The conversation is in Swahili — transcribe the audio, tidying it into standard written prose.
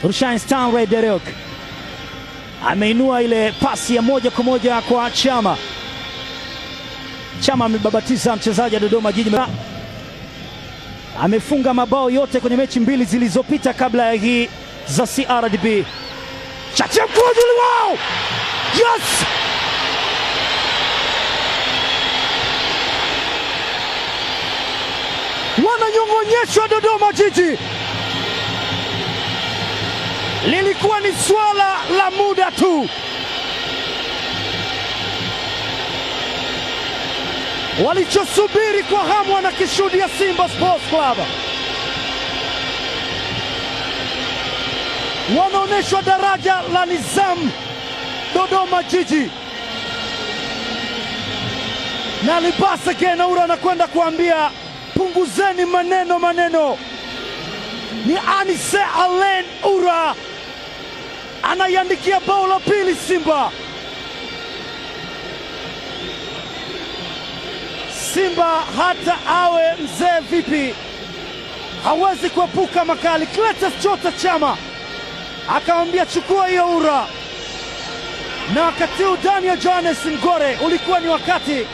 Rushain Stanley Derek ameinua ile pasi ya moja kwa moja kwa Chama. Chama amebabatiza mchezaji wa Dodoma Jiji. Amefunga mabao yote kwenye mechi mbili zilizopita kabla ya hii za CRDB. Chacha mkwaju, wow! Yes! Wananyong'onyeshwa Dodoma Jiji. Lilikuwa ni swala la muda tu. Walichosubiri kwa hamu wanakishuhudia Simba Sports Club. Wanaonyeshwa daraja la nizamu Dodoma Jiji. Na Libasa Kenaura anakwenda kuambia punguzeni maneno. Ni Anise Alen Ura anaiandikia bao la pili Simba. Simba hata awe mzee vipi hawezi kuepuka makali. Cletus Chota Chama akamwambia chukua hiyo Ura, na wakati Daniel Johannes Ngore ulikuwa ni wakati